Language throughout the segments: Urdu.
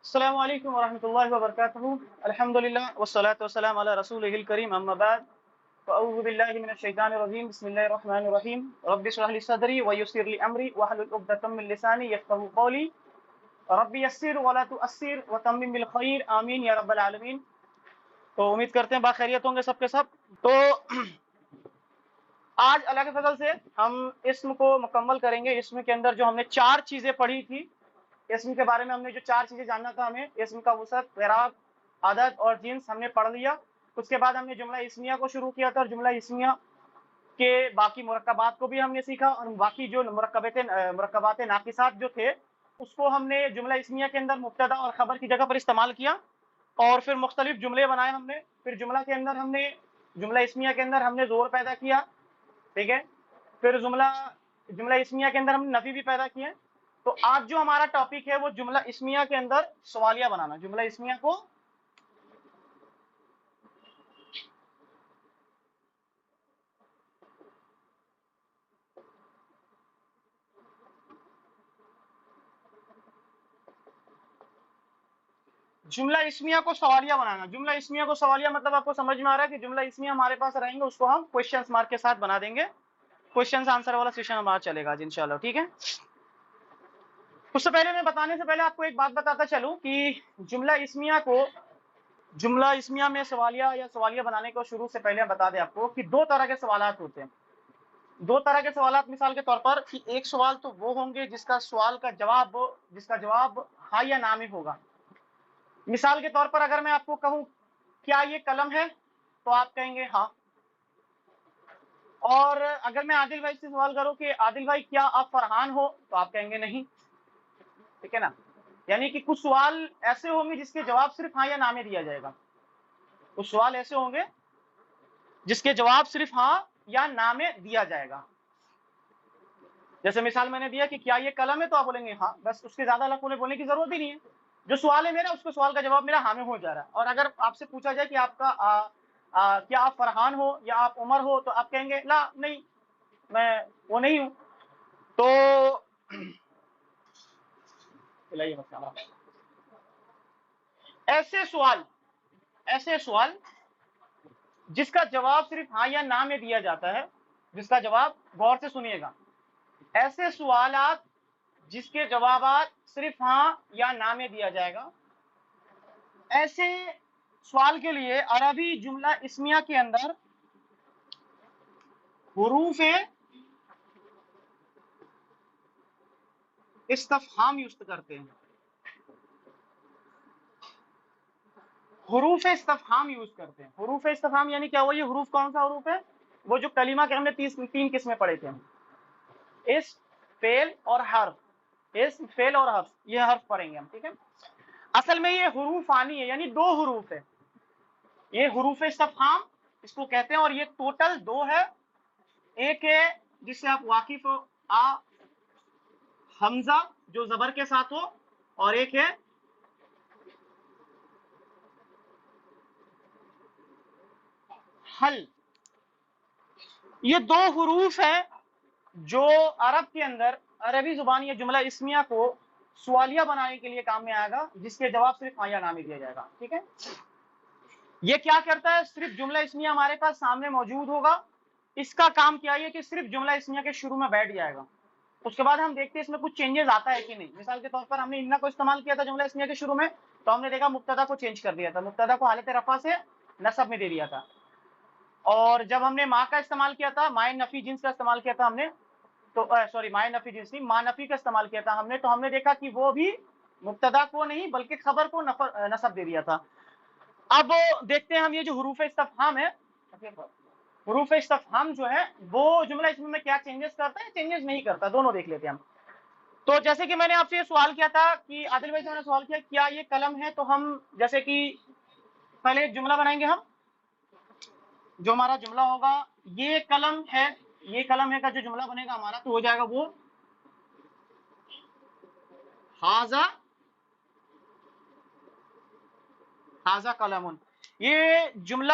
السلام علیکم ورحمۃ اللہ وبرکاتہ الحمدللہ والصلاة والسلام علی رسولہ الکریم اما بعد فاعوذ باللہ من الشیطان الرجیم بسم اللہ الرحمن الرحیم رب اشرح لی صدری ویسر لی امری واحلل عقدۃ من لسانی یفقهوا قولی رب یسر ولا تؤثر وتمم بالخیر آمین یا رب العالمین۔ تو امید کرتے ہیں باخیریت ہوں گے سب کے سب۔ تو آج اللہ کے فضل سے ہم اسم کو مکمل کریں گے۔ اسم کے اندر جو ہم نے 4 چیزیں پڑھی تھی، اسم کے بارے میں ہم نے جو 4 چیزیں جاننا تھا، ہمیں اسم کا وسعت، اعراب، عدد اور جنس ہم نے پڑھ لیا۔ اس کے بعد ہم نے جملہ اسمیہ کو شروع کیا تھا، اور جملہ اسمیہ کے باقی مرکبات کو بھی ہم نے سیکھا، اور باقی جو مرکبات ناقصات جو تھے اس کو ہم نے جملہ اسمیہ کے اندر مبتدا اور خبر کی جگہ پر استعمال کیا، اور پھر مختلف جملے بنائے ہم نے۔ پھر جملہ اسمیہ کے اندر ہم نے زور پیدا کیا، ٹھیک ہے۔ پھر جملہ اسمیہ کے اندر ہم نے نفی بھی پیدا کیے۔ تو آج جو ہمارا ٹاپک ہے وہ جملہ اسمیہ کے اندر سوالیہ بنانا۔ جملہ اسمیہ کو سوالیہ بنانا۔ جملہ اسمیہ کو سوالیہ مطلب آپ کو سمجھ میں آ رہا ہے کہ جملہ اسمیہ ہمارے پاس رہیں گے، اس کو ہم کوشچنس مارک کے ساتھ بنا دیں گے۔ کوشچنس آنسر والا سیشن ہمارا چلے گا انشاءاللہ، ٹھیک ہے۔ اس سے پہلے میں بتانے سے پہلے آپ کو ایک بات بتاتا چلوں کہ جملہ اسمیہ میں سوالیہ یا سوالیہ بنانے کو شروع سے پہلے بتا دیں آپ کو کہ 2 طرح کے سوالات ہوتے ہیں۔ 2 طرح کے سوالات، مثال کے طور پر کہ ایک سوال تو وہ ہوں گے جس کا جواب ہاں یا نہ میں ہوگا۔ مثال کے طور پر اگر میں آپ کو کہوں کیا یہ قلم ہے تو آپ کہیں گے ہاں، اور اگر میں عادل بھائی سے سوال کروں کہ عادل بھائی کیا آپ فرحان ہو تو آپ کہیں گے نہیں، ٹھیک ہے نا۔ یعنی کہ کچھ سوال ایسے ہوں گے جس کے جواب صرف ہاں یا نہ میں دیا جائے گا، کچھ سوال ایسے ہوں گے جس کے جواب صرف ہاں یا نہ میں دیا جائے گا۔ جیسے مثال میں نے دیا کہ کیا یہ قلم ہے تو آپ بولیں گے ہاں، بس اس کے زیادہ لفظ بولنے کی ضرورت ہی نہیں ہے۔ جو سوال ہے میرا، اس کو سوال کا جواب میرا ہاں میں ہو جا رہا ہے۔ اور اگر آپ سے پوچھا جائے کہ آپ کا کیا آپ فرحان ہو یا آپ عمر ہو تو آپ کہیں گے لا نہیں، میں وہ نہیں ہوں۔ تو ایسے سوال جس کا جواب صرف ہاں یا نہ میں دیا جاتا ہے، جس کا جواب، غور سے سنیے گا، ایسے سوالات جس کے جوابات صرف ہاں یا نہ میں دیا جائے گا، ایسے سوال کے لیے عربی جملہ اسمیہ کے اندر حروف استفہام یوز کرتے ہیں۔ حروف استفہام یوز کرتے ہیں۔ حروف استفہام یعنی کیا ہوا؟ یہ حروف کون سا حروف ہے؟ وہ جو کلمہ کے ہم نے 3 قسمیں پڑھے تھے، اسم، فعل اور حرف۔ اسم، فعل اور حرف، یہ حرف پڑھیں گے ہم، ٹھیک ہے۔ اصل میں یہ حروف آنی ہے، یعنی 2 حروف ہے، یہ حروف استفہام اس کو کہتے ہیں، اور یہ ٹوٹل 2 ہے۔ ایک ہے جس سے آپ واقف ہو، حمزہ جو زبر کے ساتھ ہو، اور ایک ہے حل۔ یہ 2 حروف ہیں جو عرب کے اندر، عربی زبان یا جملہ اسمیہ کو سوالیہ بنانے کے لیے کام میں آئے گا، جس کے جواب صرف ہاں یا نہ میں دیا جائے گا، ٹھیک ہے۔ یہ کیا کرتا ہے؟ صرف جملہ اسمیہ ہمارے پاس سامنے موجود ہوگا، اس کا کام کیا ہے کہ صرف جملہ اسمیہ کے شروع میں بیٹھ جائے گا۔ اس کے بعد ہم دیکھتے ہیں اس میں کچھ چینجز آتا ہے کہ نہیں۔ مثال کے طور پر ہم نے انّا کو استعمال کیا تھا جملہ اسمیہ کے شروع میں، تو ہم نے دیکھا مبتدا کو چینج کر دیا تھا، مبتدا کو حالت رفع سے نصب میں دے دیا تھا۔ اور جب ہم نے ماں کا استعمال کیا تھا، مائے نفی جنس کا استعمال کیا تھا ہم نے، تو سوری مائے نفی جنس نہیں، ماں نفی کا استعمال کیا تھا ہم نے، تو ہم نے دیکھا کہ وہ بھی مبتدا کو نہیں بلکہ خبر کو نصب دے دیا تھا۔ اب دیکھتے ہیں ہم یہ جو حروف استفہام ہے، حروف استفہام جو ہے وہ جملہ اسمیہ میں کیا چینجز کرتا ہے، چینجز نہیں کرتا، دونوں دیکھ لیتے ہیں ہم۔ تو جیسے کہ میں نے آپ سے یہ سوال کیا تھا کہ عادل بھائی سے میں نے سوال کیا کیا یہ قلم ہے، تو ہم جیسے کہ پہلے ایک جملہ بنائیں گے، ہم جو ہمارا جملہ ہوگا یہ قلم ہے، یہ قلم ہے کا جو جملہ بنے گا ہمارا تو ہو جائے گا وہ ہاذا قلم۔ یہ جملہ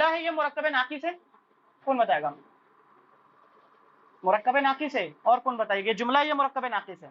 ہے، یہ مرکب ناقص ہے؟ کون بتائے گا؟ مرکب ناقص ہے، اور کون بتائے گا؟ یہ جملہ یہ مرکب ناقص ہے؟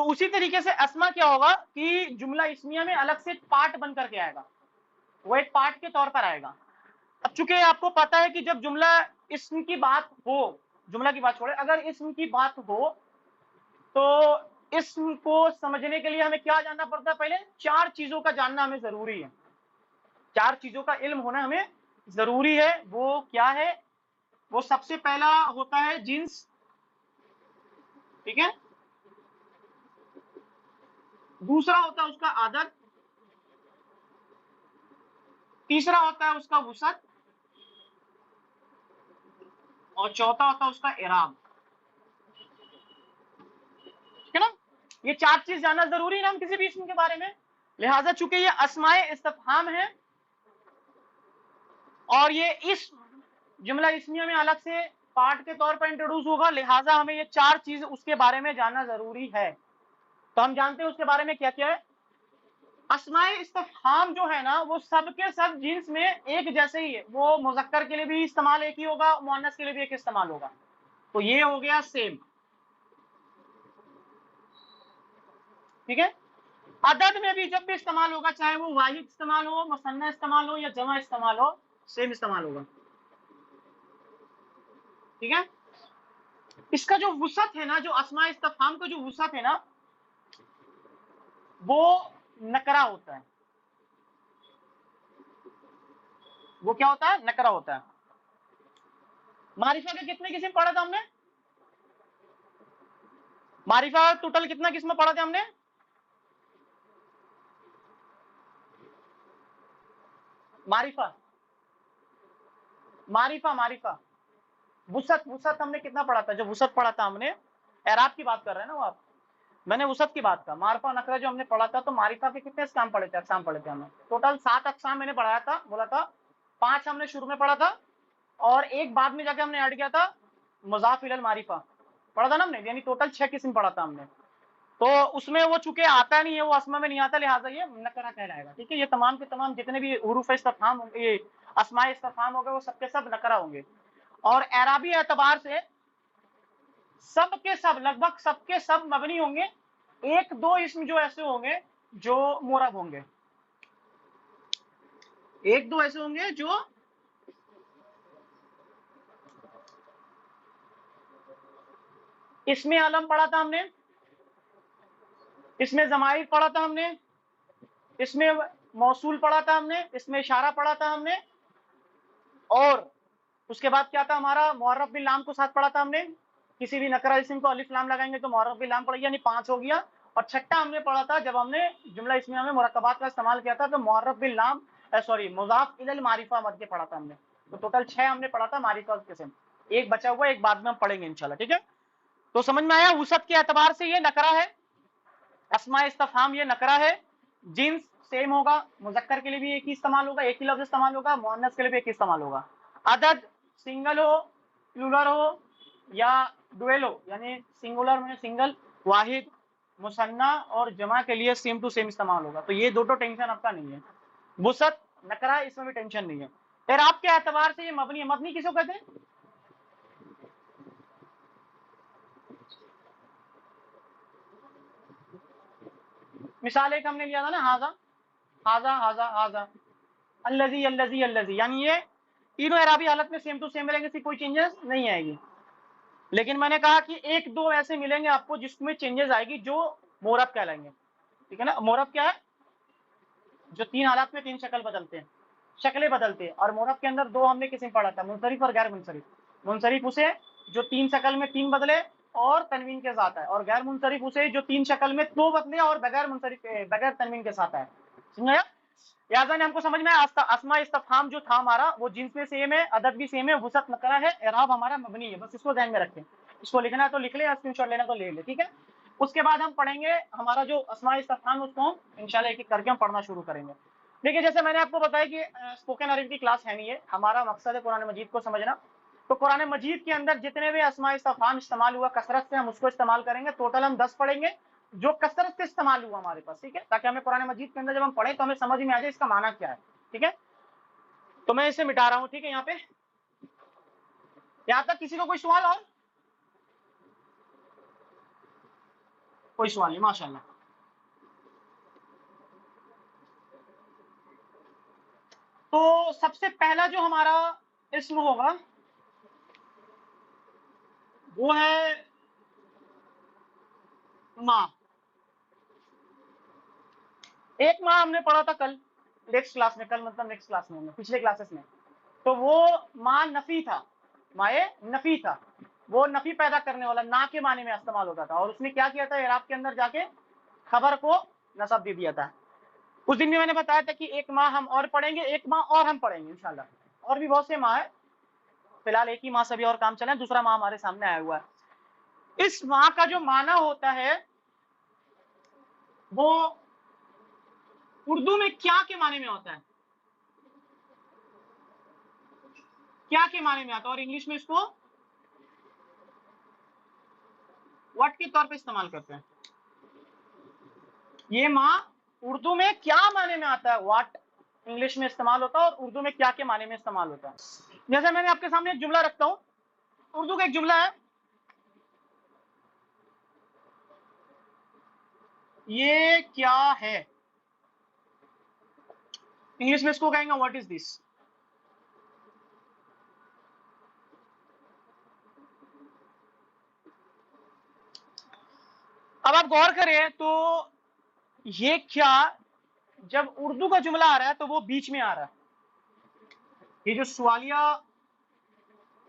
تو اسی طریقے سے اسما کیا ہوگا کہ جملہ اسمیہ میں الگ سے پارٹ بن کر کے آئے گا، وہ ایک پارٹ کے طور پر آئے گا۔ اب چونکہ آپ کو پتا ہے کہ جب جملہ اسم کی بات ہو، جملہ کی بات چھوڑے، اگر اسم کی بات ہو تو اسم کو سمجھنے کے لیے ہمیں کیا جاننا پڑتا ہے؟ پہلے 4 چیزوں کا جاننا ہمیں ضروری ہے، 4 چیزوں کا علم ہونا ہمیں ضروری ہے۔ وہ کیا ہے؟ وہ سب سے پہلا ہوتا ہے جنس، ٹھیک ہے، دوسرا ہوتا ہے اس کا عدد، تیسرا ہوتا ہے اس کا وسعت، اور چوتھا ہوتا ہے اس کا اعراب، ٹھیک ہے نا؟ یہ 4 چیز جاننا ضروری ہے نا ہم کسی بھی اسم کے بارے میں۔ لہذا چونکہ یہ اسماء استفہام ہے اور یہ اسم جملہ اسمیہ میں الگ سے پارٹ کے طور پر انٹروڈیوس ہوگا، لہذا ہمیں یہ 4 چیز اس کے بارے میں جاننا ضروری ہے۔ تو ہم جانتے ہیں اس کے بارے میں کیا کیا ہے۔ اسماء استفہام جو ہے نا وہ سب کے سب جنس میں ایک جیسے ہی ہے، وہ مذکر کے لیے بھی استعمال ایک ہی ہوگا، مؤنث کے لیے بھی ایک استعمال ہوگا، تو یہ ہو گیا سیم، ٹھیک ہے۔ عدد میں بھی جب بھی استعمال ہوگا، چاہے وہ واحد استعمال ہو، مثنیٰ استعمال ہو یا جمع استعمال ہو، سیم استعمال ہوگا، ٹھیک ہے۔ اس کا جو وسعت ہے نا، جو اسماء استفہام کا جو وسعت ہے نا، وہ نکرہ ہوتا ہے۔ وہ کیا ہوتا ہے؟ نکرہ ہوتا ہے۔ معرفہ کے کتنے قسم پڑھا تھا ہم نے؟ معرفہ ٹوٹل کتنا قسم پڑھا تھا ہم نے؟ معرفہ وسعت ہم نے کتنا پڑھا تھا؟ جو وسعت پڑھا تھا ہم نے، اعراب کی بات کر رہے ہیں نا وہ آپ، میں نے وسعت کی بات کا معرفہ نکرہ جو ہم نے پڑھا تھا، تو معرفہ کے کتنے اقسام پڑھے تھے ہم نے؟ ٹوٹل 7 اقسام میں نے پڑھایا تھا، بولا تھا 5 ہم نے شروع میں پڑھا تھا اور ایک بعد میں جا کے ہم نے ایڈ کیا تھا مضاف الی المعرفہ، پڑھا تھا نا ہم نے، یعنی ٹوٹل 6 قسم پڑھا تھا ہم نے۔ تو اس میں وہ چونکہ آتا نہیں ہے، وہ اسماء میں نہیں آتا، لہٰذا یہ نکرہ کہلائے گا، ٹھیک ہے۔ یہ تمام کے تمام جتنے بھی حروف استفہام ہوں گے، اسماء استفہام ہو گئے، وہ سب کے سب نکرہ ہوں گے۔ اور اعرابی اعتبار سے سب کے سب، لگ بھگ سب کے سب مبنی ہوں گے، 1-2 اسم جو ایسے ہوں گے جو معرب ہوں گے، 1-2 ایسے ہوں گے جو اسم علم پڑھا تھا ہم نے، اسم ضمائر پڑھا تھا ہم نے، اسم موصول پڑھا تھا ہم نے، اسم اشارہ پڑھا تھا ہم نے، اور اس کے بعد کیا تھا ہمارا؟ معرف باللام کو ساتھ پڑھا تھا ہم نے، کسی بھی نکرہ اسم کو الف لام لگائیں گے تو معرف باللام پڑھیں گے، یعنی 5 ہو گیا۔ اور چھٹا ہم نے پڑھا تھا جب ہم نے جملہ اسمیہ میں مرکبات کا استعمال کیا تھا، تو معرف باللام مضاف الی المعرفہ مد کے پڑھا تھا ہم نے۔ تو ٹوٹل 6 ہم نے پڑھا تھا معرفہ قسم، ایک بچا ہوا، ایک بعد میں ہم پڑھیں گے انشاءاللہ، ٹھیک ہے۔ تو سمجھ میں آیا؟ وسعت کے اعتبار سے یہ نکرہ ہے، اسماء استفہام یہ نکرہ ہے، جنس سیم ہوگا، مذکر کے لیے بھی ایک ہی استعمال ہوگا، ایک ہی لفظ استعمال ہوگا، مؤنث کے لیے بھی ایک ہی استعمال ہوگا۔ عدد سنگل ہو، پلورل ہو یا ڈویل ہو، یعنی سنگولر میں سنگل، واحد، مثنیٰ اور جمع کے لیے سیم ٹو سیم استعمال ہوگا، تو یہ دو ٹینشن آپ کا نہیں ہے۔ وسعت نکرہ، اس میں بھی ٹینشن نہیں ہے۔ اعراب کے اعتبار سے یہ مبنی ہے۔ مبنی کس کو کہتے ہیں؟ مثال ایک ہم نے لیا تھا نا، ہاذا ہاذا ہاذا ہاذا، الذی الذی الذی، یعنی یہ تینوں اعرابی حالت میں سیم ٹو سیم ملیں گے، کوئی چینجز نہیں آئے گی۔ لیکن میں نے کہا کہ 1-2 ایسے ملیں گے آپ کو جس میں چینجز آئے گی، جو معرب کہلائیں گے، ٹھیک ہے نا۔ معرب کیا ہے؟ جو 3 حالات میں 3 شکل بدلتے ہیں، شکلیں بدلتے ہیں، اور معرب کے اندر 2 ہم نے قسم پڑھا تھا، منصرف اور غیر منصرف۔ منصرف اسے جو 3 شکل میں 3 بدلے اور تنوین کے ساتھ ہے، اور غیر منصرف اسے جو 3 شکل میں 2 بدلے اور بغیر تنوین کے ساتھ ہے، سمجھا؟ لہٰذا ہم کو سمجھ میں اسماء استفہام جو تھا ہمارا، وہ جنس میں سیم ہے، عدد بھی سیم ہے، وسعت نکرہ ہے، اعراب ہمارا مبنی ہے، بس اس کو ذہن میں رکھیں۔ اس کو لکھنا ہے تو لکھ لیں، اسکرین شاٹ لینا تو لے لیں، ٹھیک ہے۔ اس کے بعد ہم پڑھیں گے ہمارا جو اسماء استفہام، اس کو ہم انشاءاللہ ایک ایک کر کے ہم پڑھنا شروع کریں گے۔ دیکھیے جیسے میں نے آپ کو بتایا کہ اسپوکن عربی کی کلاس ہے نہیں ہے، ہمارا مقصد ہے قرآن مجید کو سمجھنا، تو قرآن مجید کے اندر جتنے بھی اسماء استفہام استعمال ہوا کثرت سے، ہم اس کو استعمال کریں گے۔ ٹوٹل ہم 10 پڑھیں گے جو کثرت سے استعمال ہوا ہمارے پاس، ٹھیک ہے، تاکہ ہمیں قرآن مجید کے اندر جب ہم پڑھیں تو ہمیں سمجھ میں آ جائے اس کا معنی کیا ہے، ٹھیک ہے۔ تو میں اسے مٹا رہا ہوں، ٹھیک ہے۔ یہاں پہ یہاں تک کسی کو کوئی سوال؟ اور کوئی سوال نہیں، ماشاء اللہ. تو سب سے پہلا جو ہمارا اسم ہوگا وہ ہے ماں. ایک ماں ہم نے پڑھا تھا کل نیکسٹ کلاس میں، کل مطلب نیکسٹ کلاس میں پچھلے کلاسز میں. تو وہ ماں نفی تھا، مائے نفی تھا، وہ نفی پیدا کرنے والا نا کے معنی میں استعمال ہوتا تھا. اور اس نے کیا کیا تھا، اعراب کے اندر جا کے خبر کو نصب دے دیا تھا. اس دن میں نے بتایا تھا کہ ایک ماں ہم اور پڑھیں گے، ایک ماں اور ہم پڑھیں گے انشاءاللہ. اور بھی بہت سے ماں ہے، فی الحال ایک ہی ماں سے بھی اور کام چلا ہے، دوسرا ماں ہمارے سامنے آیا ہوا ہے. اس ماں کا جو معنی ہوتا ہے وہ اردو میں کیا کے معنی میں ہوتا ہے، کیا کے معنی میں آتا ہے، اور انگلش میں اس کو واٹ کے طور پہ استعمال کرتے ہیں. یہ ماں اردو میں کیا معنی میں آتا ہے، واٹ انگلش میں استعمال ہوتا ہے اور اردو میں کیا کے معنی میں استعمال ہوتا ہے. جیسے میں نے آپ کے سامنے ایک جملہ رکھتا ہوں، اردو کا ایک جملہ ہے، یہ کیا ہے، انگلش میں اس کو کہیں گے واٹ از دس. اب آپ غور کریں تو یہ کیا جب اردو کا جملہ آ رہا ہے تو وہ بیچ میں آ رہا ہے. یہ جو سوالیہ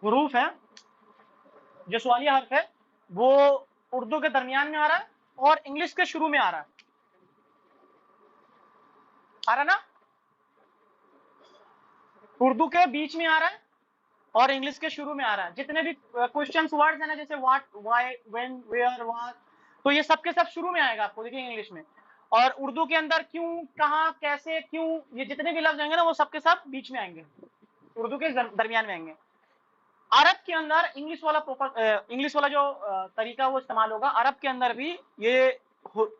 حروف ہے، جو سوالیہ حرف ہے، وہ اردو کے درمیان میں آ رہا ہے اور انگلش کے شروع میں آ رہا ہے. آ رہا نا، اردو کے بیچ میں آ رہا ہے اور انگلش کے شروع میں آ رہا ہے. جتنے بھی کوشچنس ورڈز ہیں نا، جیسے what, why, when, where, what, تو یہ سب کے سب شروع میں آئے گا آپ کو، دیکھیں انگلش میں. اور اردو کے اندر کیوں، کہاں، کیسے، کیوں، یہ جتنے بھی لفظ آئیں گے نا وہ سب کے سب بیچ میں آئیں گے، اردو کے درمیان میں آئیں گے. عرب کے اندر انگلش والا جو طریقہ وہ استعمال ہوگا، عرب کے اندر بھی یہ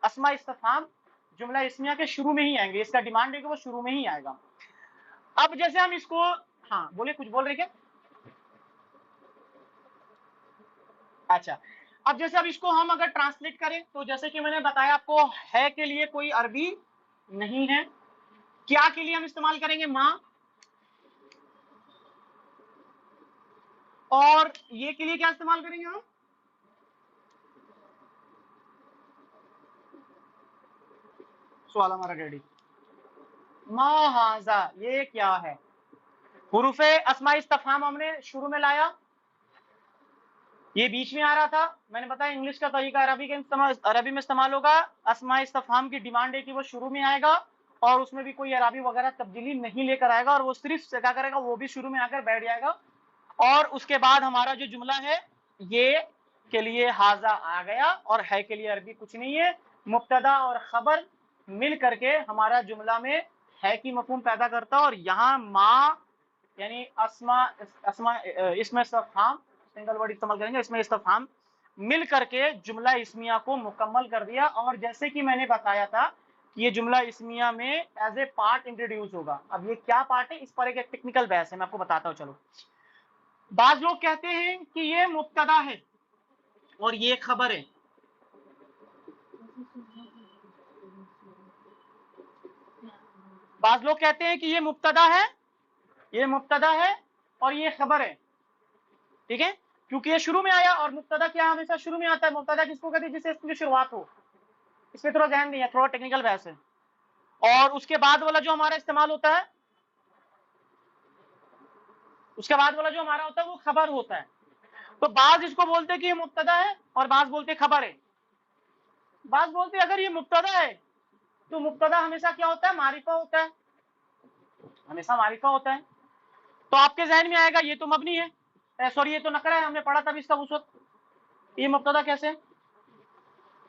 اسماء استفہام جملہ اسمیہ کے شروع میں ہی آئیں گے. اس کا ڈیمانڈ ہے کہ وہ شروع میں ہی آئے گا. اب جیسے ہم اس کو، ہاں بولے، کچھ بول رہے کیا؟ اچھا، اب جیسے اب اس کو ہم اگر ٹرانسلیٹ کریں تو جیسے کہ میں نے بتایا آپ کو، ہے کے لیے کوئی عربی نہیں ہے. کیا کے لیے ہم استعمال کریں گے ماں، اور یہ کے لیے کیا استعمال کریں گے ہم، سوال ہمارا ریڈی، ما ہاذا، یہ کیا ہے. حروف اسماء استفہام ہم نے شروع میں لایا، یہ بیچ میں آ رہا تھا. میں نے بتایا انگلش کا طریقہ عربی میں استعمال ہوگا، اسماء استفہام کی ڈیمانڈ ہے کہ وہ شروع میں آئے گا اور اس میں بھی کوئی عربی وغیرہ تبدیلی نہیں لے کر آئے گا، اور وہ صرف کیا کرے گا، وہ بھی شروع میں آ کر بیٹھ جائے گا. اور اس کے بعد ہمارا جو جملہ ہے، یہ کے لیے ہاذا آ گیا اور ہے کے لیے عربی کچھ نہیں ہے. مبتدا اور خبر مل کر کے ہمارا جملہ میں ہے کی مفہوم پیدا کرتا ہے. اور یہاں ما یعنی اسم استفہام، سنگل ورڈ استعمال کریں گے، اس میں استفہام مل کر کے جملہ اسمیہ کو مکمل کر دیا. اور جیسے کہ میں نے بتایا تھا کہ یہ جملہ اسمیہ میں ایز اے پارٹ انٹروڈیوس ہوگا. اب یہ کیا پارٹ ہے، اس پر ایک ٹیکنیکل بحث ہے، میں آپ کو بتاتا ہوں. چلو، بعض لوگ کہتے ہیں کہ یہ مبتدا ہے اور یہ خبر ہے. بعض لوگ کہتے ہیں کہ یہ مبتدا ہے، یہ مبتدا ہے اور یہ خبر ہے. ٹھیک ہے، کیونکہ یہ شروع میں آیا، اور مبتدا کیا ہمیشہ شروع میں آتا ہے. مبتدا کس کو کہتے ہیں، جس سے اس کی شروعات ہو. اس میں تھوڑا ذہن نہیں ہے، تھوڑا ٹیکنیکل بحث ہے. اور اس کے بعد والا جو ہمارا استعمال ہوتا ہے، اس کے بعد والا جو ہمارا ہوتا ہے وہ خبر ہوتا ہے. تو بعض اس کو بولتے کہ یہ مبتدا ہے اور بعض بولتے خبر ہے. بعض بولتے اگر یہ مبتدا ہے تو مبتدا ہمیشہ کیا ہوتا ہے، معرفہ ہوتا ہے، ہمیشہ معرفہ ہوتا ہے. تو آپ کے ذہن میں آئے گا یہ تو مبنی ہے، سوری یہ تو نکرہ ہے، ہم نے پڑھا تھا اس کا اس وقت، یہ مبتدا کیسے.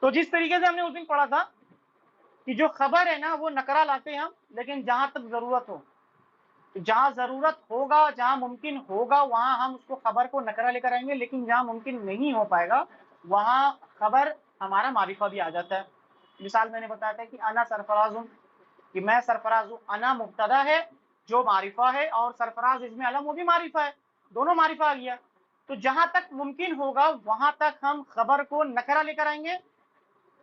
تو جس طریقے سے ہم نے اس دن پڑھا تھا کہ جو خبر ہے نا وہ نکرہ لاتے ہیں ہم، لیکن جہاں تک ضرورت ہو، جہاں ضرورت ہوگا، جہاں ممکن ہوگا، وہاں ہم اس کو خبر کو نکرہ لے کر آئیں گے. لیکن جہاں ممکن نہیں ہو پائے گا وہاں خبر ہمارا معرفہ بھی آ جاتا ہے. مثال میں نے بتایا تھا کہ انا سرفراز ہوں، کہ میں سرفراز ہوں. انا مبتدا ہے جو معرفہ ہے، اور سرفراز اس میں علم، وہ بھی معرفہ ہے، دونوں معرفہ آ گیا. تو جہاں تک ممکن ہوگا وہاں تک ہم خبر کو نکرہ لے کر آئیں گے،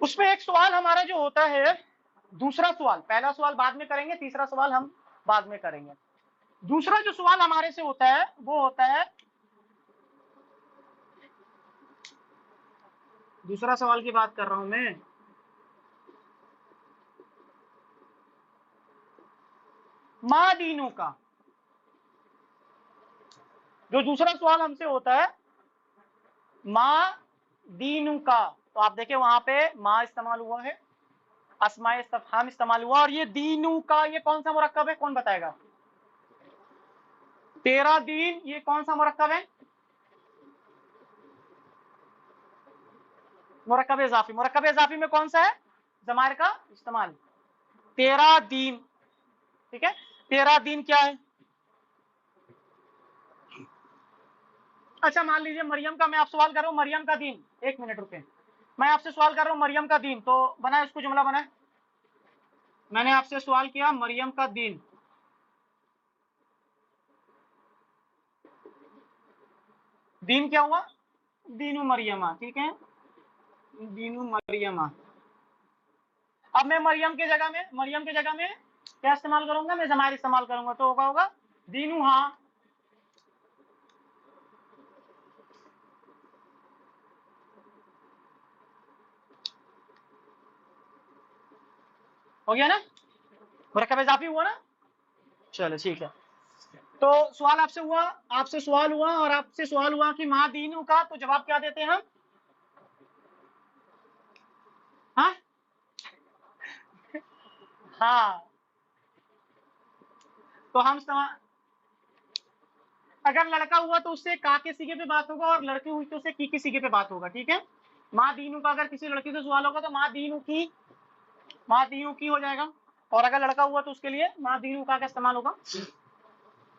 اس میں ایک سوال ہمارا جو ہوتا ہے، دوسرا سوال، پہلا سوال بعد میں کریں گے، تیسرا سوال ہم بعد میں کریں گے. دوسرا جو سوال ہمارے سے ہوتا ہے وہ ہوتا ہے، دوسرا سوال کی بات کر رہا ہوں میں، ما دینوں کا. جو دوسرا سوال ہم سے ہوتا ہے ما دینوں کا، تو آپ دیکھیں وہاں پہ ما استعمال ہوا ہے، اسماء استفہام استعمال ہوا، اور یہ دینوں کا یہ کون سا مرکب ہے؟ کون بتائے گا؟ تیرا دین، یہ کون سا مرکب ہے؟ مرکب اضافی. مرکب اضافی میں کون سا ہے؟ ضمائر کا استعمال. تیرا دین، ٹھیک ہے. تیرا دین کیا ہے؟ اچھا مان لیجیے مریم کا میں آپ سوال کر رہا ہوں، مریم کا دین، ایک منٹ رکے، میں آپ سے سوال کر رہا ہوں مریم کا دین، تو بنا اس کو جملہ بنا. میں نے آپ سے سوال کیا مریم کا دین، دین کیا ہوا؟ دین مریمہ، ٹھیک ہے، دین مریمہ. اب میں مریم کی جگہ میں کیا استعمال کروں گا؟ میں ضمائر استعمال کروں گا، تو ہوگا دینو. ہاں ہو گیا نا، مرکب اضافی ہوا نا. چلو ٹھیک ہے. تو سوال آپ سے ہوا، اور آپ سے سوال ہوا کہ ماں دینو کا، تو جواب کیا دیتے ہیں ہم؟ ہاں تو ہم اگر لڑکا ہوا تو اس سے کا کے سیگے پہ بات ہوگا، اور لڑکی ہوئی تو اس سے کی کے سیگے پہ بات ہوگا. ٹھیک ہے. ماں دینو کا اگر کسی لڑکی سے سوال ہوگا تو ماں دینو کی ہو جائے گا، اور اگر لڑکا ہوا تو اس کے لیے ماں دینو کا استعمال ہوگا.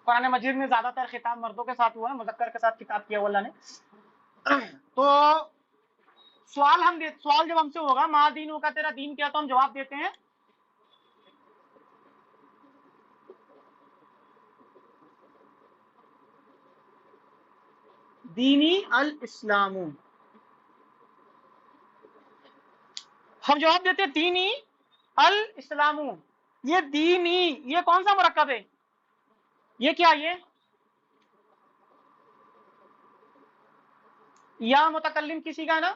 قرآن مجید میں زیادہ تر خطاب مردوں کے ساتھ ہوا ہے، مذکر کے ساتھ خطاب کیا ہوا اللہ نے. تو سوال جب ہم سے ہوگا ماں دینو کا، تیرا دین کیا، تو ہم جواب دیتے ہیں دینی الاسلام. ہم جواب دیتے ہیں دینی الاسلام. یہ دینی یہ کون سا مرکب ہے؟ یہ کیا؟ یہ یا متکلم کسی کا نا،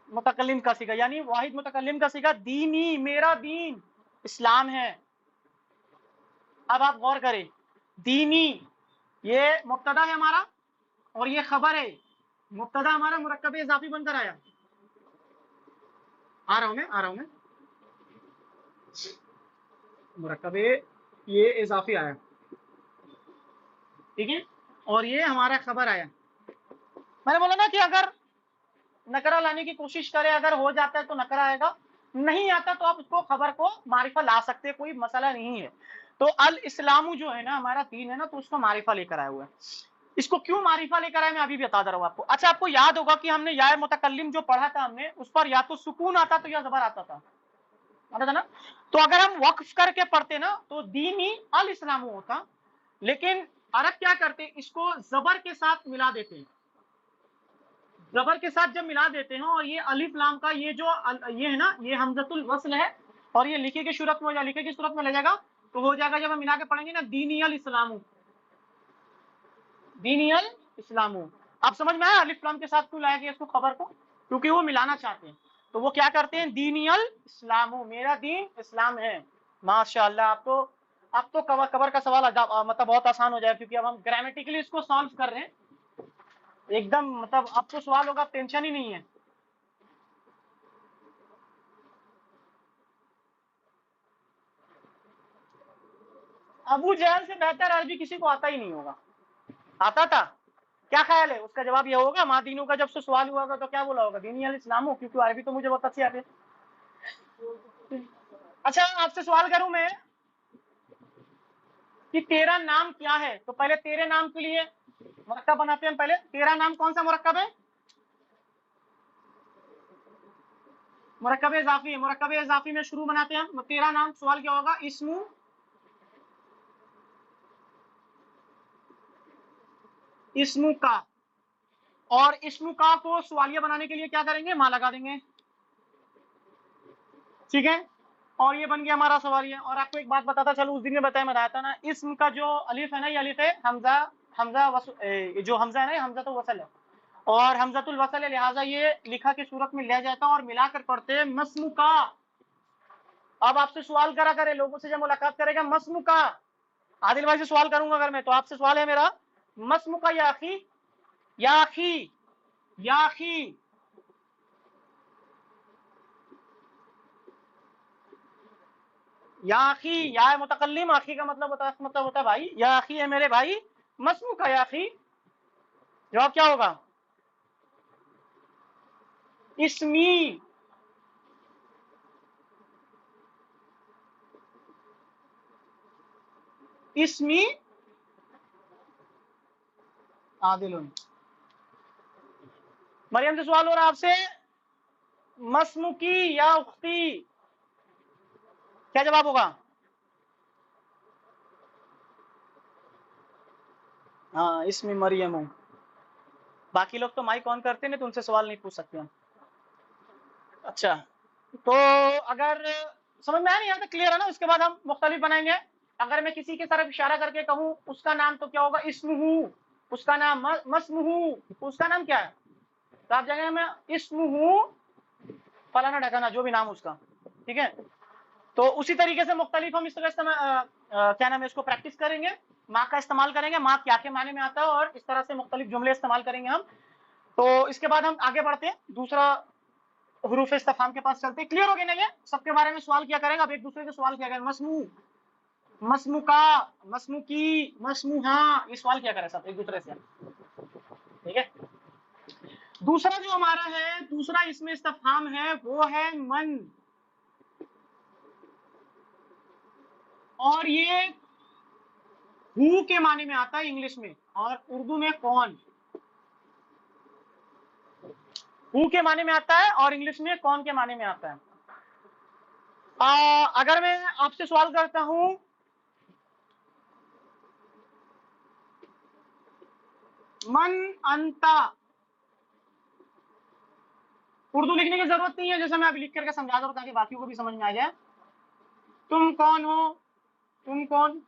متکلم کا سیگا، یعنی واحد متکلم کا سیگا. دینی میرا دین اسلام ہے. اب آپ غور کریں، دینی یہ مبتدا ہے ہمارا، اور یہ خبر ہے. مبتدا ہمارا مرکب اضافی بن کر آیا. آ رہا ہوں میں مرکب یہ اضافی آیا، ٹھیک ہے، اور یہ ہمارا خبر آیا. میں نے بولا نا کہ اگر نکرہ لانے کی کوشش کرے، اگر ہو جاتا ہے تو نکرہ آئے گا، نہیں آتا تو آپ اس کو خبر کو معرفہ لا سکتے، کوئی مسئلہ نہیں ہے. تو الاسلام جو ہے نا ہمارا دین ہے نا، تو اس کو معرفہ لے کر آیا ہوا ہے. اس کو کیوں معرفہ لے کر آئے میں ابھی بھی بتا دے رہا ہوں آپ کو. اچھا آپ کو یاد ہوگا کہ ہم نے یا متکلم جو پڑھا تھا، ہم نے اس پر یا تو سکون آتا تو یا زبر آتا تھا نا. تو اگر ہم وقف کر کے پڑھتے نا تو دینی الاسلام ہوتا، لیکن عرب کیا کرتے، اس کو زبر کے ساتھ ملا دیتے ہیں. زبر کے ساتھ جب ملا دیتے ہیں، اور یہ الف لام کا یہ جو یہ ہے نا، یہ حمزۃ الوصل ہے، اور یہ لکھے کی صورت میں لے جائے گا، تو ہو جائے گا جب ہم ملا کے پڑھیں گے نا دینی الاسلام. دینی الاسلام. آپ سمجھ میں آیا الف لام کے ساتھ کیوں لایا گیا اس کو خبر کو؟ کیونکہ وہ ملانا چاہتے ہیں. تو وہ کیا کرتے ہیں، دینی الاسلام، میرا دین اسلام ہے. ماشاء اللہ. اب تو قبر کا سوال مطلب بہت آسان ہو جائے، کیونکہ اب ہم گرامیٹیکلی اس کو سالو کر رہے ہیں ایک دم. مطلب اب تو سوال ہوگا، ٹینشن ہی نہیں ہے. ابو جہل سے بہتر عربی کسی کو آتا ہی نہیں ہوگا. آتا تھا؟ کیا خیال ہے اس کا جواب یہ ہوگا ماں دینوں کا جب سے سوال ہوا ہوگا تو کیا بولا ہوگا؟ دینی الاسلام ہو، کیونکہ عربی تو مجھے بہت اچھی آتی ہے. اچھا آپ سے سوال کروں میں کہ تیرا نام کیا ہے، تو پہلے تیرے نام کے لیے مرکب بناتے ہیں. پہلے تیرا نام کون سا مرکب ہے؟ مرکب اضافی ہے. مرکب اضافی میں شروع بناتے ہیں ہم. تیرا نام سوال کیا ہوگا؟ اسم کا. اور اسم کا کو سوالیہ بنانے کے لیے کیا کریں گے؟ ماں لگا دیں گے، ٹھیک ہے، اور یہ بن گیا ہمارا سوالیہ۔ اور آپ کو ایک بات بتاتا چلو، اس دن میں بتایا تھا نا، اسم کا جو الف ہے نا، یہ الف ہے حمزہ جو حمزہ ہے نا، یہ حمزہ تو وصل ہے اور حمزۃ الوصل ہے، لہٰذا یہ لکھا کی صورت میں لے جاتا اور ملا کر پڑھتے مسم کا۔ اب آپ سے سوال کرا کرے، لوگوں سے جب ملاقات کرے گا، مسم کا، عادل بھائی سے سوال کروں گا اگر میں، تو آپ سے سوال ہے میرا، مسم کا یا اخی، یا اخی، یا اخی، یا اخی، یا متکلم، اخی کا مطلب ہوتا ہے بھائی، یا اخی ہے میرے بھائی، مسم کا یا اخی، جواب کیا ہوگا؟ اسمی، اسمی عادل۔ مریم سے سوال ہو رہا ہے آپ سے، مسم کی یا اختی، کیا جواب ہوگا؟ ہاں، اسمی مریم ہوں۔ باقی لوگ تو مائک آن کرتے ہیں تو ان سے سوال نہیں پوچھ سکتے ہم۔ اچھا، تو اگر سمجھ میں آیا نہیں، یہاں تک کلیئر ہے نا؟ اس کے بعد ہم مختلف بنائیں گے۔ اگر میں کسی کی طرف اشارہ کر کے کہوں اس کا نام، تو کیا ہوگا؟ اسمہ، اس کا نام مسمہ، اس کا نام کیا ہے؟ تو آپ جگہ میں اسمہ فلانا ڈھکانا، جو بھی نام اس کا، ٹھیک ہے؟ تو اسی طریقے سے مختلف ہم اس طرح کیا نام ہے، اس کو پریکٹس کریں گے، ماں کا استعمال کریں گے، ماں کیا کے معنی میں آتا ہے، اور اس طرح سے مختلف جملے استعمال کریں گے ہم۔ تو اس کے بعد ہم آگے بڑھتے ہیں، دوسرا حروف استفہام کے پاس چلتے ہیں۔ کلیئر ہو گیا نا؟ یہ سب کے بارے میں سوال کیا کریں گے، اب ایک دوسرے سے سوال کیا کریں، مسمو، مسمو کا، مسمو کی، مسمو ہاں، یہ سوال کیا کریں سب ایک دوسرے سے، ٹھیک ہے؟ دوسرا جو ہمارا ہے، دوسرا اس میں استفہام ہے، وہ ہے من، اور یہ ہو کے معنی میں آتا ہے انگلش میں، اور اردو میں کون، ہو کے معنی میں آتا ہے اور انگلش میں کون کے معنی میں آتا ہے۔ اگر میں آپ سے سوال کرتا ہوں، من انتا، اردو لکھنے کی ضرورت نہیں ہے، جیسے میں ابھی لکھ کر کے سمجھا دوں تاکہ باقیوں کو بھی سمجھ میں آ جائے۔ تم کون ہو، تم کون،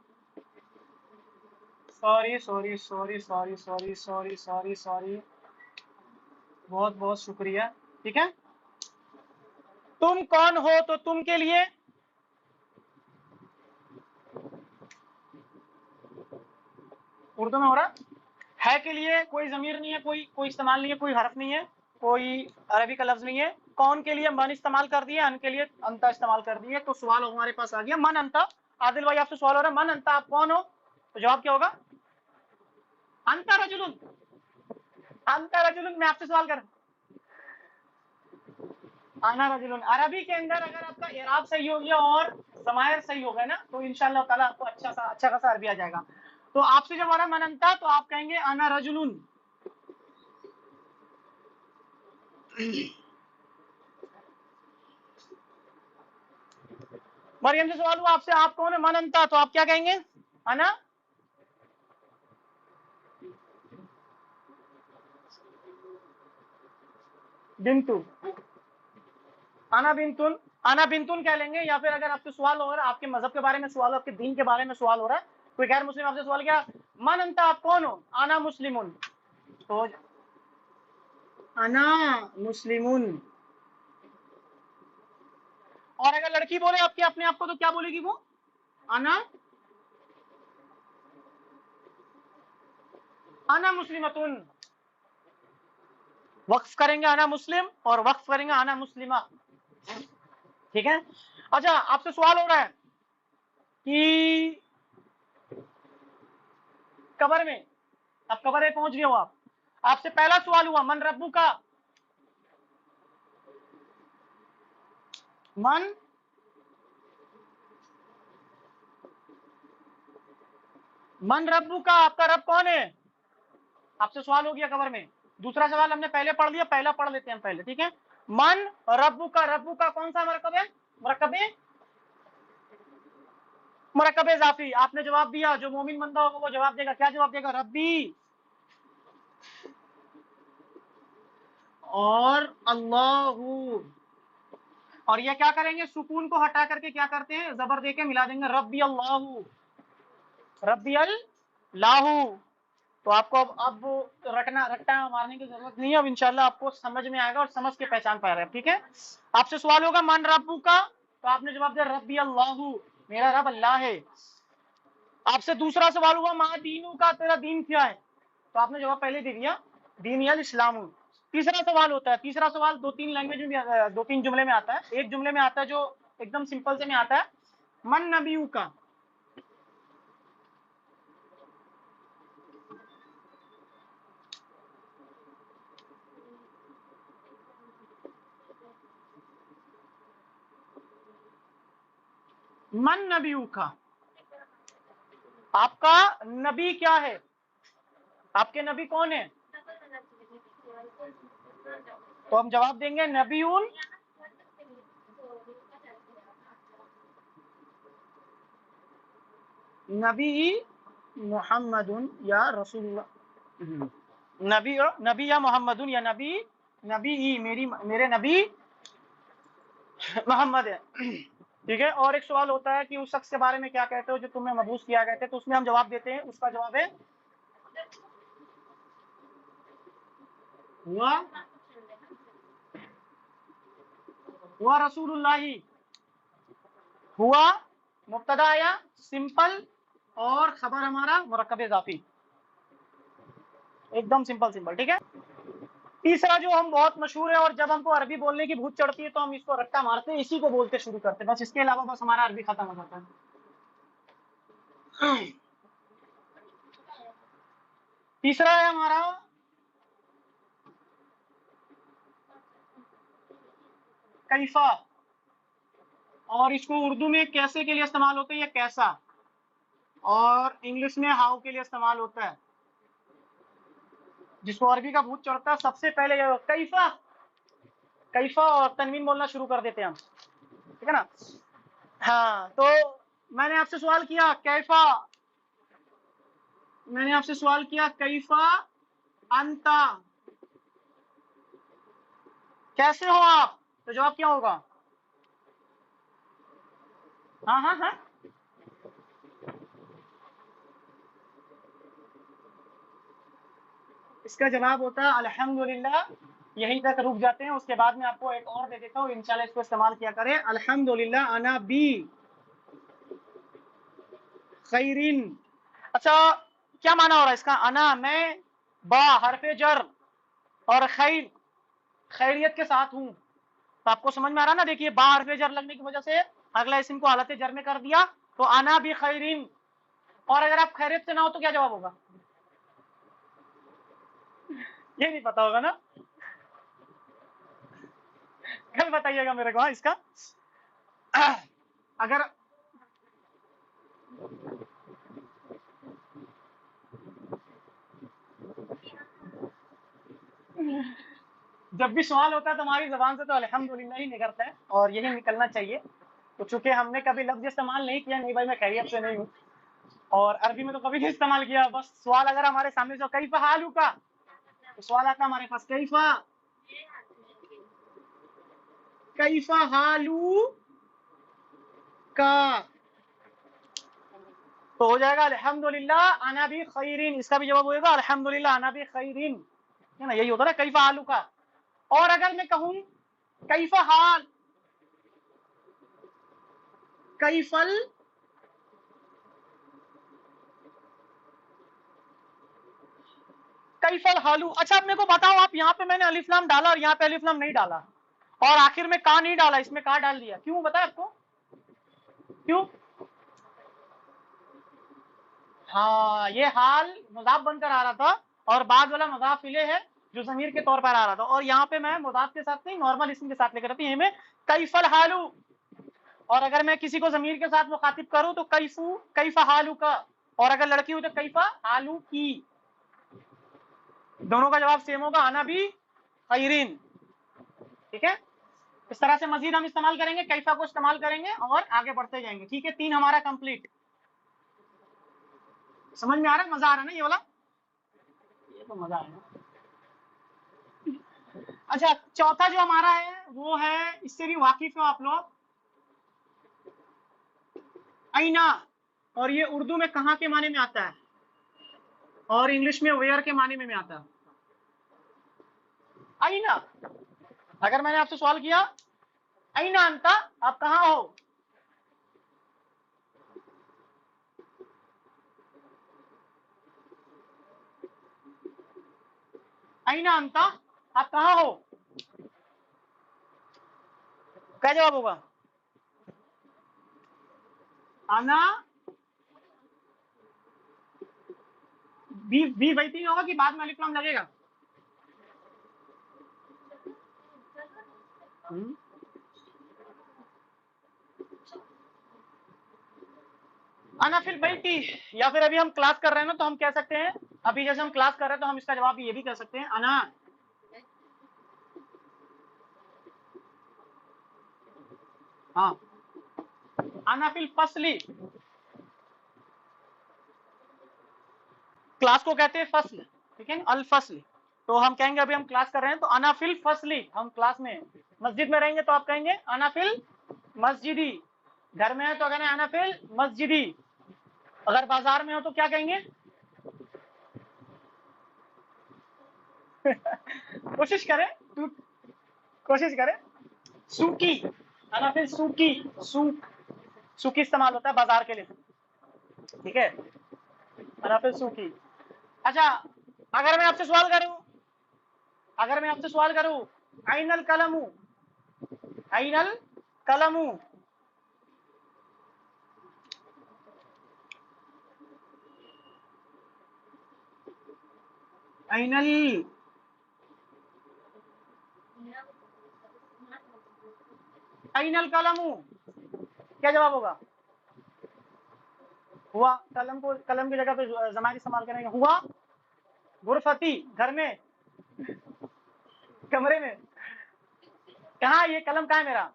sorry sorry sorry sorry sorry sorry sorry sorry, بہت بہت شکریہ، ٹھیک ہے؟ تم کون ہو، تو تم کے لیے اردو میں ہو رہا ہے کے لیے کوئی ضمیر نہیں ہے، کوئی استعمال نہیں ہے، کوئی حرف نہیں ہے، کوئی عربی کا لفظ نہیں ہے۔ کون کے لیے من استعمال کر دیا، ان کے لیے انتا استعمال کر دیا، تو سوال ہمارے پاس آ گیا من انتا۔ عادل بھائی آپ سے سوال ہو رہا ہے، من انتا، آپ کون ہو، تو جواب کیا ہوگا؟ انتا رجلن، انتا رجلن، میں آپ سے سوال کر، انا رجلن۔ عربی کے اندر اگر آپ کا اعراب صحیح ہو گیا اور ضمائر صحیح ہو گئے نا، تو انشاءاللہ تعالیٰ آپ کو اچھا خاصا عربی آ جائے گا۔ تو آپ سے جب آ رہا من انتا، تو آپ کہیں گے انا رجلن۔ مریم سے سوال ہوا آپ سے، آپ کون ہے، من انتا، تو آپ کیا کہیں گے؟ انا بنتو، انا بنتن، انا بنتن کہہ لیں گے، یا پھر اگر آپ سے سوال ہو رہا ہے، آپ کے مذہب کے بارے میں سوال ہو، آپ کے دین کے بارے میں سوال ہو رہا ہے، کوئی غیر مسلم آپ سے سوال کیا، من انتا، آپ کون ہو، انا مسلمن، تو انا مسلمن۔ اور اگر لڑکی بولے آپ کے اپنے آپ کو، تو کیا بولے گی وہ؟ انا مسلمتن، وقف کریں گے انا مسلم، اور وقف کریں گے انا مسلمہ، ٹھیک ہے؟ اچھا، آپ سے سوال ہو رہا ہے کہ قبر میں، اب قبر میں پہنچ گئے ہو آپ سے پہلا سوال ہوا من ربو کا، من ربو کا، آپ کا رب کون ہے؟ آپ سے سوال ہو گیا قبر میں۔ دوسرا سوال ہم نے پہلے پڑھ لیا، پہلا پڑھ لیتے ہیں ہم پہلے، ٹھیک ہے؟ من ربو کا، ربو کا کون سا مرکب ہے؟ مرکب اضافی۔ آپ نے جواب دیا، جو مومن بندہ ہوگا وہ جواب دے گا، کیا جواب دے گا؟ ربی۔ اور اللہ، اور یہ کیا کریں گے؟ سکون کو ہٹا کر کے کیا کرتے ہیں؟ زبر دے کے ملا دیں گے ربی اللہ، ربی اللہ. تو آپ کو اب رٹا مارنے کی ضرورت نہیں ہے، اب انشاءاللہ آپ کو سمجھ میں آئے گا اور سمجھ کے پہچان پا رہے ہیں. ٹھیک ہے، آپ سے سوال ہوگا من ربو کا، تو آپ نے جواب دیا ربی اللہ، میرا رب اللہ ہے. آپ سے دوسرا سوال ہوا ما دینو کا، تیرا دین کیا ہے؟ تو آپ نے جواب پہلے دے دیا دینی الاسلام. تیسرا سوال ہوتا ہے، تیسرا سوال دو تین لینگویج میں بھی، دو تین جملے میں آتا ہے. ایک جملے میں آتا ہے جو ایک دم سمپل سے میں آتا ہے، من نبیو کا. من نبیو کا، آپ کا نبی کیا ہے؟ آپ کے نبی کون ہیں؟ تو ہم جواب دیں گے نبیون، نبی محمد یا رسول اللہ، نبی یا محمد یا نبی میرے نبی محمد ہے. ٹھیک ہے، اور ایک سوال ہوتا ہے کہ اس شخص کے بارے میں کیا کہتے ہو جو تمہیں مبعوث کیا گئے تھے، تو اس میں ہم جواب دیتے ہیں، اس کا جواب ہے ہوا رسول اللہ. ہوا مبتدا یا سمپل، اور خبر ہمارا مرکب اضافی، ایک دم سمپل. ٹھیک ہے، تیسرا جو ہم بہت مشہور ہے، اور جب ہم کو عربی بولنے کی بھوت چڑھتی ہے تو ہم اس کو رٹا مارتے ہیں، اسی کو بولتے شروع کرتے ہیں، بس اس کے علاوہ بس ہمارا عربی ختم ہو جاتا ہے. تیسرا ہے ہمارا کیفا، اور اس کو اردو میں کیسے کے لیے استعمال ہوتا ہے، یا کیسا، اور انگلش میں ہاؤ کے لیے استعمال ہوتا ہے. جس کو عربی کا بھوت چڑھتا ہے سب سے پہلے کیفا، کیفا اور تنوین بولنا شروع کر دیتے ہیں ہم. ٹھیک ہے نا؟ ہاں، تو میں نے آپ سے سوال کیا کیفا، میں نے آپ سے سوال کیا کیفا انتا، کیسے ہو آپ؟ تو جواب کیا ہوگا؟ ہاں ہاں ہاں، اس کا جواب ہوتا ہے الحمدللہ. یہیں تک رک جاتے ہیں، اس کے بعد میں آپ کو ایک اور دے دیتا ہوں، انشاءاللہ اس کو استعمال کیا کریں. الحمدللہ انا بی خیرین. اچھا، کیا معنی ہو رہا ہے اس کا؟ انا میں، با حرف جر، اور خیر خیریت کے ساتھ ہوں. تو آپ کو سمجھ میں آ رہا نا؟ دیکھیے با حرف جر لگنے کی وجہ سے اگلا اسم کو حالت جر میں کر دیا، تو انا بھی خیرین. اور اگر آپ خیریت سے نہ ہو تو کیا جواب ہوگا؟ یہ نہیں پتا ہوگا نا؟ کل بتائیے گا میرے کو اس کا. اگر جب بھی سوال ہوتا ہے تو ہماری زبان سے تو الحمدللہ ہی نکلتا ہے، اور یہی نکلنا چاہیے. تو چونکہ ہم نے کبھی لفظ استعمال نہیں کیا، نہیں بھائی میں خیریت سے نہیں ہوں، اور عربی میں تو کبھی نہیں استعمال کیا، بس سوال اگر ہمارے سامنے سے کیفا حالو کا، تو سوال آتا ہے ہمارے پاس کیفا حالو کا، تو ہو جائے گا الحمدللہ انا بھی خیرین. اس کا بھی جواب ہوئے گا الحمدللہ انا بھی خیرین، ہے نا؟ یہی ہوتا ہے نا کیفا حالو کا. اور اگر میں کہوں کیفا حال، کیفل کیفل حالو. اچھا آپ میرے کو بتاؤ، آپ یہاں پہ میں نے الف لام ڈالا اور یہاں پہ الف لام نہیں ڈالا، اور آخر میں کا نہیں ڈالا، اس میں کا ڈال دیا، کیوں بتا آپ کو؟ کیوں؟ ہاں، یہ حال مضاف بن کر آ رہا تھا، اور بعد والا مضاف الیہ ہے جو ضمیر کے طور پر آ رہا تھا، اور یہاں پہ میں مضاف کے ساتھ نہیں نارمل اسم کے ساتھ لے کر آتی میں کیفل حالو. اور اگر میں کسی کو ضمیر کے ساتھ مخاطب کروں تو کیفا حالو کا، اور اگر لڑکی ہو تو کیفا حالو کی. دونوں کا جواب سیم ہوگا انا بھی خیرین. ٹھیک ہے، اس طرح سے مزید ہم استعمال کریں گے، کیفا کو استعمال کریں گے اور آگے بڑھتے جائیں گے. ٹھیک ہے، 3 ہمارا کمپلیٹ. سمجھ میں آ رہا ہے؟ مزہ آ رہا ہے نا یہ والا؟ یہ تو مزہ آ رہا ہے. اچھا چوتھا جو ہمارا ہے وہ ہے، اس سے بھی واقف ہو آپ لوگ، اینا، اور یہ اردو میں کہاں کے معنی میں آتا ہے اور انگلش میں ویئر کے معنی میں آتا ہے. اینا، اگر میں نے آپ سے سوال کیا اینا انتا، آپ کہاں ہو، اینا انتا، آپ کہاں ہو، کیا جواب ہوگا؟ انا بھی ویٹنگ ہوگا کہ بعد میں الف لام لگے گا؟ انا فی البیتی، یا پھر ابھی ہم کلاس کر رہے ہیں نا تو ہم کہہ سکتے ہیں، ابھی جیسے ہم کلاس کر رہے ہیں تو ہم اس کا جواب یہ بھی کہہ سکتے ہیں انا. ہاں انا فی الفصل، کلاس کو کہتے ہیں فصل، ٹھیک ہے، الفصل. تو ہم کہیں گے ابھی ہم کلاس کر رہے ہیں تو انا فی الفصل، ہم کلاس میں. مسجد میں رہیں گے تو آپ کہیں گے انا فی المسجدی، گھر میں ہے تو کہیں گے انا فی المسجدی، اگر بازار میں ہو تو کیا کہیں گے؟ کوشش کریں، کوشش کریں. سوکی، انا فی السوکی، سوک، سوکی استعمال ہوتا ہے بازار کے لیے، ٹھیک ہے، انا فی السوکی. اچھا اگر میں آپ سے سوال کروں، اگر میں آپ سے سوال کروں این القلم، این القلم، این این القلم، کیا جواب ہوگا؟ ہوا، قلم کو قلم کی جگہ پہ ضمائر استعمال کریں گے، ہوا غرفتی، گھر میں، کمرے میں. کہاں یہ قلم کہاں ہے میرا؟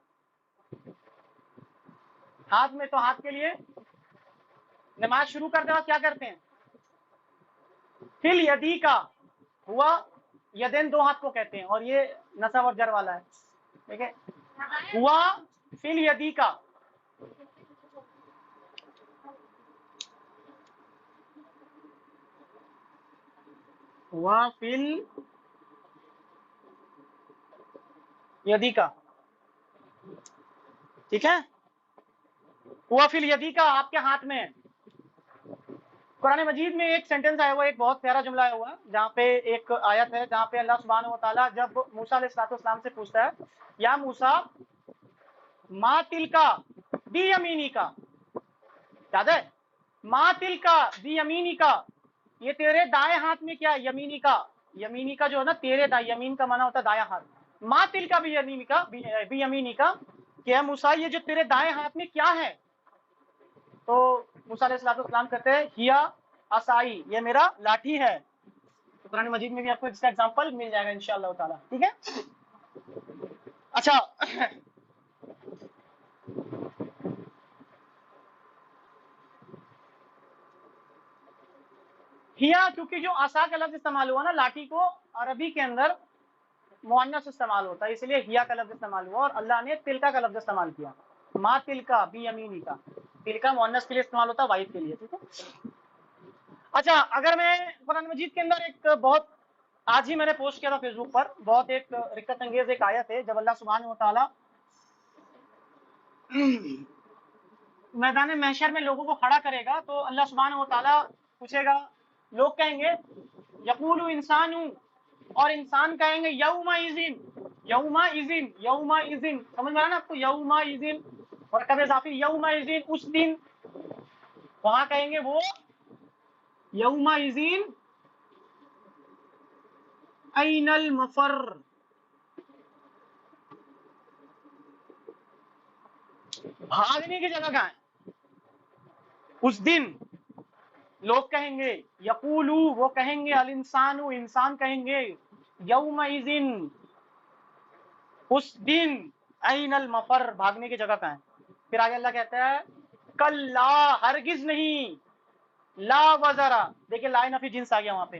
ہاتھ میں. تو ہاتھ کے لیے نماز شروع کرتے وقت کیا کرتے ہیں؟ فل یدی کا، ہوا یدین دو ہاتھ کو کہتے ہیں اور یہ نصب اور جر والا ہے، ٹھیک ہے. ہوا فل یدی کا، ہوا فل یدی کا، ٹھیک ہے، ہوا فل یدی کا، آپ کے ہاتھ میں. قرآن مجید میں ایک سینٹنس آیا ہوا ہے، ایک بہت پیارا جملہ آیا ہوا ہے، جہاں پہ ایک آیت ہے جہاں پہ اللہ سبحانہ و تعالیٰ جب موسیٰ علیہ السلام سے پوچھتا ہے یا موسیٰ ما تلکا بی یمینی کا، یاد ہے؟ ما تلکا بی یمینی کا، یہ تیرے دائیں ہاتھ میں کیا؟ یمینی کا، یمینی کا جو ہے نا تیرے دائیں، یمین کا معنی ہوتا ہے دایاں ہاتھ. ما تلکا بی یمینی کا، بی یمینی کا، کہ موسیٰ یہ جو تیرے دائیں ہاتھ میں کیا ہے؟ تو موسیٰ علیہ السلام کہتے ہیں ہیا عصائی، یہ میرا لاٹھی ہے. تو قرآن مجید میں بھی آپ کو اس کا ایگزامپل مل جائے گا انشاءاللہ تعالیٰ، ٹھیک ہے. اچھا ہیا، کیونکہ جو عصا کا لفظ استعمال ہوا نا لاٹھی کو عربی کے اندر مؤنث استعمال ہوتا ہے، اس لیے ہیا کا لفظ استعمال ہوا، اور اللہ نے تلکا کا لفظ استعمال کیا، ما تلکا بی یمینی کا. تلکا مؤنث کے لیے استعمال ہوتا ہے، واحد کے لیے، ٹھیک ہے. اچھا اگر میں قرآن مجید کے اندر ایک بہت، آج ہی میں نے پوسٹ کیا تھا فیس بک پر، بہت ایک رکت انگیز ایک آیت ہے، جب اللہ سبحانہ و تعالیٰ میدان محشر میں لوگوں کو کھڑا کرے گا تو اللہ سبحانہ و تعالیٰ پوچھے گا، لوگ کہیں گے یقول انسان، اور انسان کہیں گے یوم اذن، یوم اذن، یوم اذن، سمجھ میں آیا نا آپ کو؟ یوم اذن، اور کب اضافی یوم اذن، اس دن. وہاں کہیں گے وہ یوم اذن این المفر، بھاگنے کی جگہ کہاں ہے؟ اس دن لوگ کہیں گے، یقولو، وہ کہیں گے، الانسان، انسان کہیں گے، یوم اذن، اس دن، این المفر، بھاگنے کی جگہ کہاں ہے؟ پھر آگے اللہ کہتا ہے کلا، ہرگز نہیں، لا وزرا، دیکھیں لا نفی جنس آ گیا وہاں پہ،